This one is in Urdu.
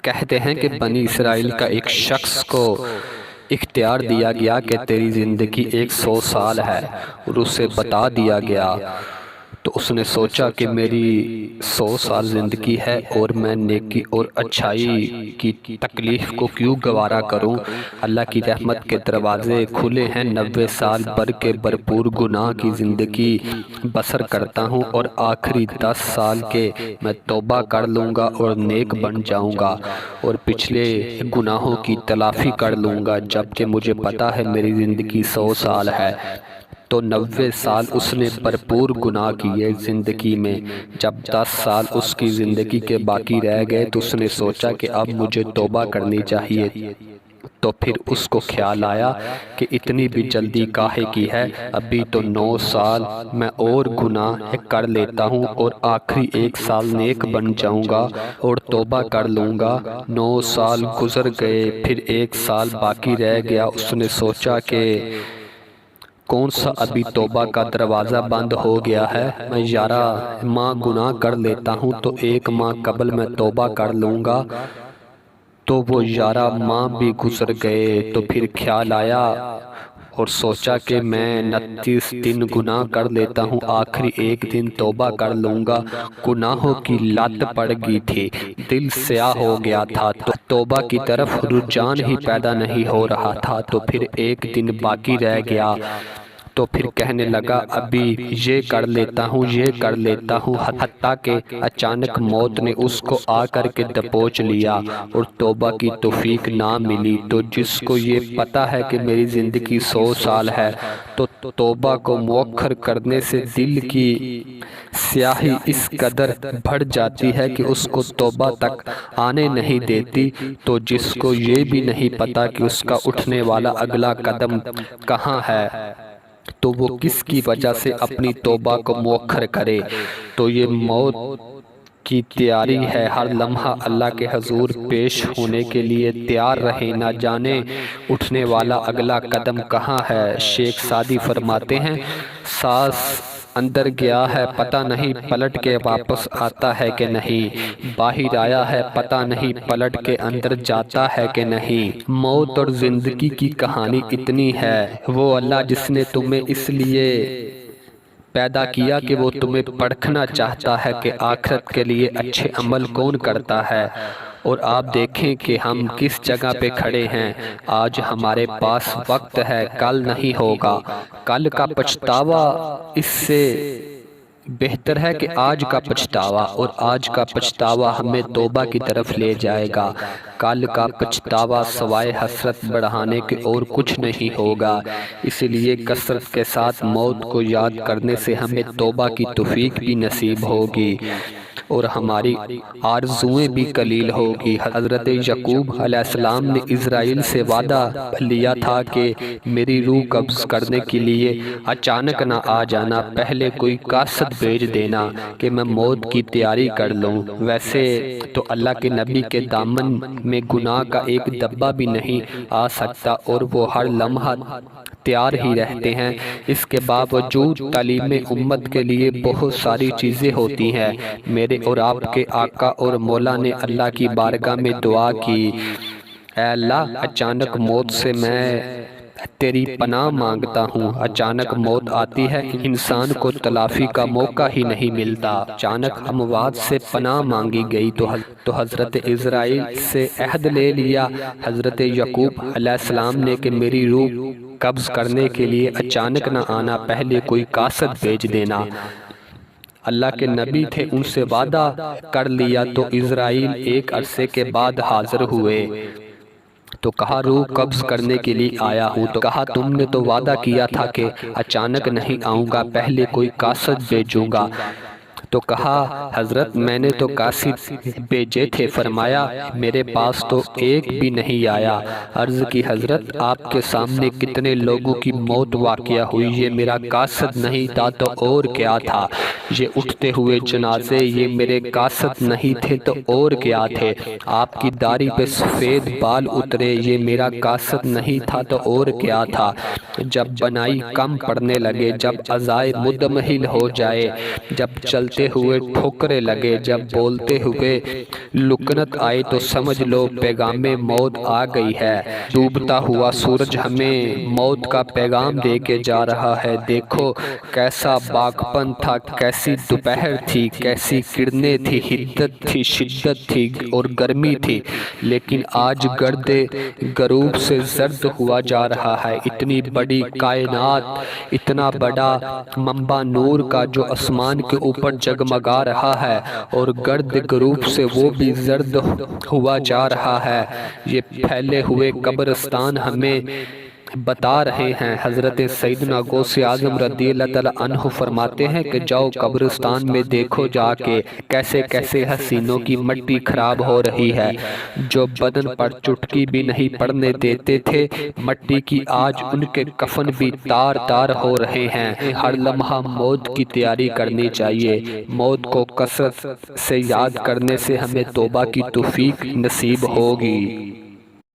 کہتے ہیں کہ بنی اسرائیل کا ایک شخص کو اختیار دیا گیا کہ تیری زندگی 100 سال ہے، اور اسے بتا دیا گیا تو اس نے سوچا کہ میری 100 سال زندگی ہے اور میں نیکی اور اچھائی کی تکلیف کو کیوں گوارا کروں۔ اللہ کی رحمت کے دروازے کھلے ہیں، 90 سال بھر کے بھرپور گناہ کی زندگی بسر کرتا ہوں، اور آخری 10 سال کے میں توبہ کر لوں گا اور نیک بن جاؤں گا اور پچھلے گناہوں کی تلافی کر لوں گا، جبکہ مجھے پتا ہے میری زندگی 100 سال ہے۔ تو 90 سال اس نے بھرپور گناہ کیے زندگی میں۔ جب 10 سال اس کی زندگی کے باقی رہ گئے تو اس نے سوچا کہ اب مجھے توبہ کرنی چاہیے۔ تو پھر اس کو خیال آیا کہ اتنی بھی جلدی کاہے کی ہے، ابھی تو 9 سال میں اور گناہ کر لیتا ہوں اور آخری 1 سال نیک بن جاؤں گا اور توبہ کر لوں گا۔ 9 سال گزر گئے، پھر 1 سال باقی رہ گیا۔ اس نے سوچا کہ کون سا ابھی توبہ کا دروازہ بند ہو گیا ہے، میں 11 ماہ گناہ کر لیتا ہوں تو 1 ماہ قبل میں توبہ کر لوں گا۔ تو وہ 11 ماہ بھی گزر گئے، تو پھر خیال آیا اور سوچا کہ میں 29 دن گناہ کر لیتا ہوں، آخری 1 دن توبہ کر لوں گا۔ گناہوں کی لت پڑ گئی تھی، دل سیاہ ہو گیا تھا، تو توبہ کی طرف رجحان ہی پیدا نہیں ہو رہا تھا۔ تو پھر 1 دن باقی رہ گیا، تو پھر کہنے لگا ابھی یہ کر لیتا ہوں، یہ کر لیتا ہوں، حتیٰ کہ اچانک موت نے اس کو آ کر کے دبوچ لیا اور توبہ کی توفیق نہ ملی۔ تو جس کو یہ پتا ہے کہ میری زندگی 100 سال ہے تو توبہ کو مؤخر کرنے سے دل کی سیاہی اس قدر بڑھ جاتی ہے کہ اس کو توبہ تک آنے نہیں دیتی۔ تو جس کو یہ بھی نہیں پتا کہ اس کا اٹھنے والا اگلا قدم کہاں ہے تو وہ کس کی وجہ سے اپنی توبہ کو مؤخر کرے۔ تو یہ موت کی تیاری ہے، ہر لمحہ اللہ کے حضور پیش ہونے کے لیے تیار رہیں، نہ جانے اٹھنے والا اگلا قدم کہاں ہے۔ شیخ سعدی فرماتے ہیں سانس اندر گیا ہے پتہ نہیں پلٹ کے واپس آتا ہے کہ نہیں، باہر آیا ہے پتہ نہیں پلٹ کے اندر جاتا ہے کہ نہیں۔ موت اور زندگی کی کہانی اتنی ہے، وہ اللہ جس نے تمہیں اس لیے پیدا کیا کہ وہ تمہیں پرکھنا چاہتا ہے کہ آخرت کے لیے اچھے عمل کون کرتا ہے۔ اور آپ دیکھیں کہ ہم کس جگہ پہ کھڑے ہیں۔ آج ہمارے پاس وقت ہے، کل نہیں ہوگا۔ کل کا پچھتاوا اس سے بہتر ہے کہ آج کا پچھتاوا، اور آج کا پچھتاوا ہمیں توبہ کی طرف لے جائے گا۔ کل کا پچھتاوا سوائے حسرت بڑھانے کے اور کچھ نہیں ہوگا۔ اس لیے کثرت کے ساتھ موت کو یاد کرنے سے ہمیں توبہ کی توفیق بھی نصیب ہوگی اور ہماری آرزویں بھی قلیل ہوگی۔ حضرت یعقوب علیہ السلام نے اسرائیل سے وعدہ لیا تھا کہ میری روح قبض کرنے کے لیے اچانک نہ آ جانا، پہلے کوئی قاصد بھیج دینا کہ میں موت کی تیاری کر لوں۔ ویسے تو اللہ کے نبی کے دامن میں گناہ کا ایک دبہ بھی نہیں آ سکتا اور وہ ہر لمحہ تیار ہی رہتے ہیں۔ اس کے باوجود تعلیم امت کے لیے بہت ساری چیزیں ہوتی ہیں۔ میرے اور آپ کے آقا اور مولا نے اللہ کی بارگاہ میں دعا کی، اے اللہ اچانک موت سے میں تیری پناہ مانگتا ہوں۔ اچانک موت آتی ہے، انسان کو تلافی کا موقع ہی نہیں ملتا۔ اچانک اموات سے پناہ مانگی گئی تو حضرت اسرائیل سے عہد لے لیا حضرت یعقوب علیہ السلام نے کہ میری روح قبض کرنے کے لیے اچانک نہ آنا، پہلے کوئی قاصد بھیج دینا۔ اللہ کے نبی تھے، ان سے وعدہ کر لیا تو اسرائیل ایک عرصے کے بعد حاضر ہوئے۔ تو کہا روح قبض کرنے کے لیے آیا ہوں۔ تو کہا تم نے تو وعدہ کیا تھا کہ اچانک نہیں آؤں گا، پہلے کوئی قاصد بھیجوں گا۔ تو کہا حضرت میں نے تو قاصد بھیجے تھے۔ فرمایا میرے پاس تو ایک بھی نہیں آیا۔ عرض کی حضرت آپ کے سامنے کتنے لوگوں کی موت واقعہ ہوئی، یہ میرا قاصد نہیں تھا تو اور کیا تھا؟ یہ اٹھتے ہوئے جنازے یہ میرے قاصد نہیں تھے تو اور کیا تھے؟ آپ کی داڑھی پہ سفید بال اترے یہ میرا قاصد نہیں تھا تو اور کیا تھا؟ جب بنائی کم پڑنے لگے، جب عزائے مدمحل ہو جائے، جب چلتے چلتے ہوئے ٹھوکریں لگے، جب بولتے ہوئے لکنت آئی تو سمجھ لو پیغام موت آ گئی ہے۔ ڈوبتا ہوا سورج ہمیں موت کا پیغام دے کے جا رہا ہے۔ دیکھو کیسا باغپن تھا، کیسی دوپہر تھی، کیسی کرنیں تھی، حدت تھی، شدت تھی اور گرمی تھی، لیکن آج گرد غروب سے زرد ہوا جا رہا ہے۔ اتنی بڑی کائنات، اتنا بڑا منبع نور کا جو آسمان کے اوپر جگمگا رہا ہے اور گرد غروب سے وہ بھی زرد ہوا جا رہا ہے، یہ پھیلے ہوئے قبرستان ہمیں بتا رہے ہیں۔ حضرت سیدنا غوث اعظم رضی اللہ تعالیٰ عنہ فرماتے ہیں کہ جاؤ قبرستان میں دیکھو جا کے کیسے کیسے حسینوں کی مٹی خراب ہو رہی ہے، جو بدن پر چٹکی بھی نہیں پڑنے دیتے تھے مٹی کی، آج ان کے کفن بھی تار تار ہو رہے ہیں۔ ہر لمحہ موت کی تیاری کرنی چاہیے۔ موت کو کثرت سے یاد کرنے سے ہمیں توبہ کی توفیق نصیب ہوگی۔